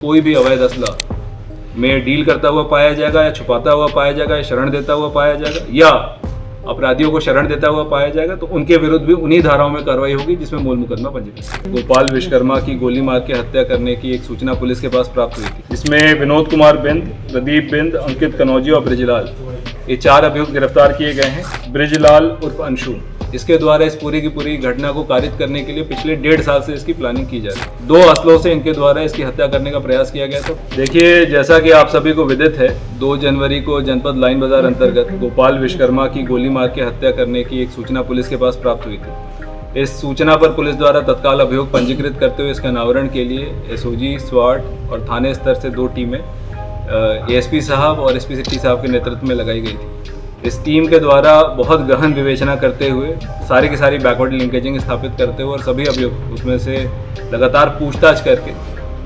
कोई भी अवैध असला में डील करता हुआ पाया जाएगा या छुपाता हुआ पाया जाएगा या शरण देता हुआ पाया जाएगा या अपराधियों को शरण देता हुआ पाया जाएगा तो उनके विरुद्ध भी उन्हीं धाराओं में कार्रवाई होगी जिसमें मूल मुकदमा पंजीकृत। गोपाल विश्वकर्मा की गोली मार के हत्या करने की एक सूचना पुलिस के पास प्राप्त हुई थी। इसमें विनोद कुमार बिंद, प्रदीप बिंद, अंकित कनौजी और ब्रिजलाल, ये 4 अभियुक्त गिरफ्तार किए गए हैं। ब्रिजलाल उर्फ अंशु, इसके द्वारा इस पूरी की पूरी घटना को कारित करने के लिए पिछले 1.5 साल से इसकी प्लानिंग की जा रही है। 2 असलों से इनके द्वारा इसकी हत्या करने का प्रयास किया गया था। देखिए, जैसा कि आप सभी को विदित है, 2 जनवरी को जनपद लाइन बाजार अंतर्गत गोपाल विश्वकर्मा की गोली मार के हत्या करने की एक सूचना पुलिस के पास प्राप्त हुई थी। इस सूचना पर पुलिस द्वारा तत्काल अभियोग पंजीकृत करते हुए इसके अनावरण के लिए एसओजी, स्वाट और थाने स्तर से 2 टीमें एएसपी साहब और एसपी सिटी साहब के नेतृत्व में लगाई गई थी। इस टीम के द्वारा बहुत गहन विवेचना करते हुए सारी की सारी बैकवर्ड लिंकेजिंग स्थापित करते हुए और सभी अभियुक्त उसमें से लगातार पूछताछ करके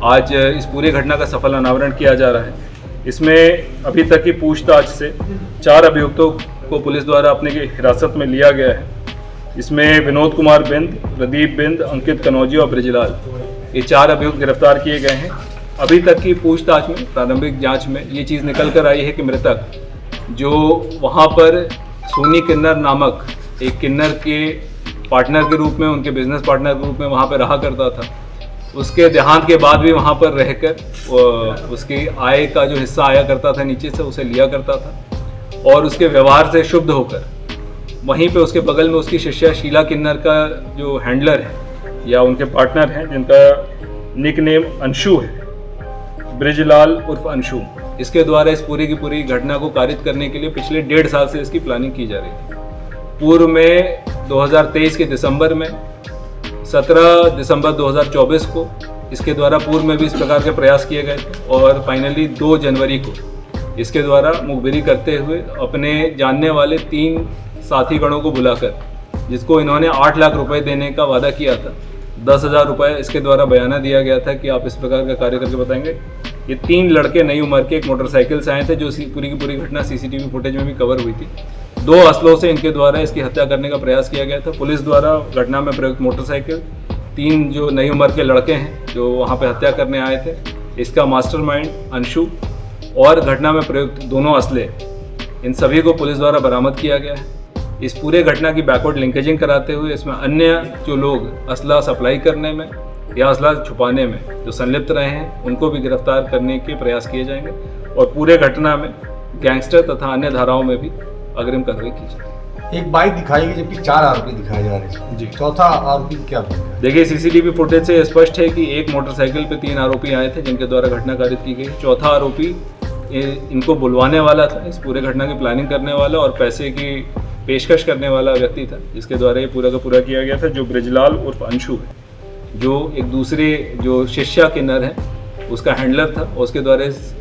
आज इस पूरी घटना का सफल अनावरण किया जा रहा है। इसमें अभी तक की पूछताछ से 4 अभियुक्तों को पुलिस द्वारा अपने हिरासत में लिया गया है। इसमें विनोद कुमार बिंद, प्रदीप बिंद, अंकित कनौजी और ब्रिजलाल, ये 4 अभियुक्त गिरफ्तार किए गए हैं। अभी तक की पूछताछ में, प्रारंभिक जाँच में ये चीज़ निकल कर आई है कि मृतक जो वहाँ पर सोनी किन्नर नामक एक किन्नर के पार्टनर के रूप में, उनके बिजनेस पार्टनर के रूप में वहाँ पर रहा करता था, उसके देहांत के बाद भी वहाँ पर रहकर उसकी आय का जो हिस्सा आया करता था नीचे से उसे लिया करता था और उसके व्यवहार से शुद्ध होकर वहीं पे उसके बगल में उसकी शिष्या शीला किन्नर का जो हैंडलर है या उनके पार्टनर हैं जिनका निक नेम अंशु है, ब्रिजलाल उर्फ अंशु, इसके द्वारा इस पूरी की पूरी घटना को कारित करने के लिए पिछले 1.5 साल से इसकी प्लानिंग की जा रही थी। पूर्व में 2023 के दिसंबर में, 17 दिसंबर 2024 को इसके द्वारा पूर्व में भी इस प्रकार के प्रयास किए गए थे और फाइनली 2 जनवरी को इसके द्वारा मुखबिरी करते हुए अपने जानने वाले 3 साथी गणों को बुलाकर, जिसको इन्होंने 8 लाख रुपए देने का वादा किया था, 10,000 रुपये इसके द्वारा बयाना दिया गया था कि आप इस प्रकार का कार्य करके बताएंगे। ये 3 लड़के नई उम्र के एक मोटरसाइकिल से आए थे, जो पूरी की पूरी घटना सीसीटीवी फुटेज में भी कवर हुई थी। 2 असलों से इनके द्वारा इसकी हत्या करने का प्रयास किया गया था। पुलिस द्वारा घटना में प्रयुक्त मोटरसाइकिल, 3 जो नई उम्र के लड़के हैं जो वहाँ पे हत्या करने आए थे, इसका मास्टरमाइंड अंशु और घटना में प्रयुक्त 2 असले, इन सभी को पुलिस द्वारा बरामद किया गया है। इस पूरे घटना की बैकवर्ड लिंकेजिंग कराते हुए इसमें अन्य जो लोग असला सप्लाई करने में या असला छुपाने में जो संलिप्त रहे हैं उनको भी गिरफ्तार करने के प्रयास किए जाएंगे और पूरे घटना में गैंगस्टर तथा अन्य धाराओं में भी अग्रिम कार्रवाई की जाएगी। एक बाइक दिखाई गई जबकि 4 आरोपी दिखाए जा रहे हैं जी। चौथा आरोपी क्या? देखिए, सीसीटीवी फुटेज से स्पष्ट है कि एक मोटरसाइकिल पे 3 आरोपी आए थे जिनके द्वारा घटना कारित की गई। चौथा आरोपी इनको बुलवाने वाला था, इस पूरे घटना की प्लानिंग करने वाला और पैसे की पेशकश करने वाला व्यक्ति था, जिसके द्वारा ये पूरा का पूरा किया गया था, जो ब्रिजलाल उर्फ अंशु है, जो एक दूसरे जो शिष्या किन्नर है उसका हैंडलर था और उसके द्वारा इस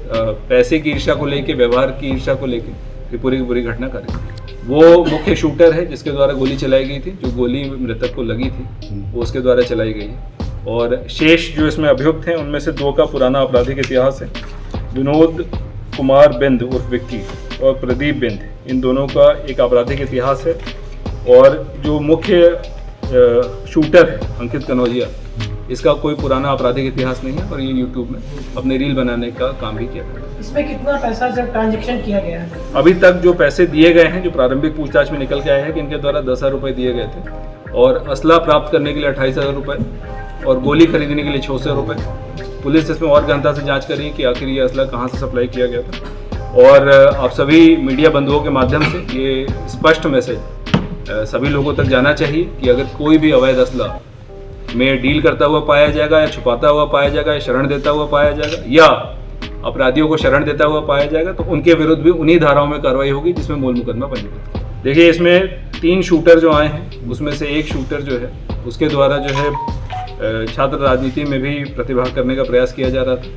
पैसे की ईर्ष्या को लेके, व्यवहार की ईर्ष्या को लेके ये पूरी की पूरी घटना करी। वो मुख्य शूटर है जिसके द्वारा गोली चलाई गई थी, जो गोली मृतक को लगी थी वो उसके द्वारा चलाई गई है। और शेष जो इसमें अभियुक्त हैं उनमें से 2 का पुराना आपराधिक इतिहास है। विनोद कुमार बिंद उर्फ विक्की और प्रदीप बिंद, इन दोनों का एक आपराधिक इतिहास है और जो मुख्य शूटर है अंकित कनौजिया, इसका कोई पुराना आपराधिक इतिहास नहीं है और ये यूट्यूब में अपने रील बनाने का काम भी किया है। इसमें कितना पैसा जब ट्रांजैक्शन किया गया है? अभी तक जो पैसे दिए गए हैं, जो प्रारंभिक पूछताछ में निकल के आए हैं कि इनके द्वारा 10,000 रुपये दिए गए थे और असला प्राप्त करने के लिए 28,000 रुपये और गोली खरीदने के लिए 600 रुपये। पुलिस इसमें और गहनता से जाँच करी कि आखिर ये असला कहाँ से सप्लाई किया गया था और आप सभी मीडिया बंधुओं के माध्यम से ये स्पष्ट मैसेज सभी लोगों तक जाना चाहिए कि अगर कोई भी अवैध असला में डील करता हुआ पाया जाएगा या छुपाता हुआ पाया जाएगा या शरण देता हुआ पाया जाएगा या अपराधियों को शरण देता हुआ पाया जाएगा तो उनके विरुद्ध भी उन्हीं धाराओं में कार्रवाई होगी जिसमें मूल मुकदमा पंजीकृत है। देखिए, इसमें 3 शूटर जो आए हैं उसमें से एक शूटर जो है उसके द्वारा जो है छात्र राजनीति में भी प्रतिभाग करने का प्रयास किया जा रहा था,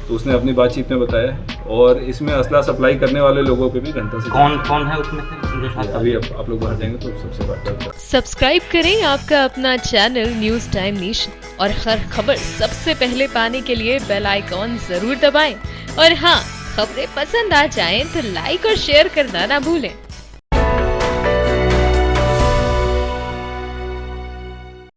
तो उसने अपनी बातचीत में बताया और इसमें असला सप्लाई करने वाले लोगों पे भी घंटा से कौन है उसमें से? अभी आप लोग बाहर जाएंगे तो सबसे बात करते हैं। सब्सक्राइब करें आपका अपना चैनल न्यूज़ टाइम नेशन और हर खबर सबसे पहले पाने के लिए बेल आइकॉन जरूर दबाएं और हाँ, खबरें पसंद आ जाएं तो लाइक और शेयर करना ना भूलें।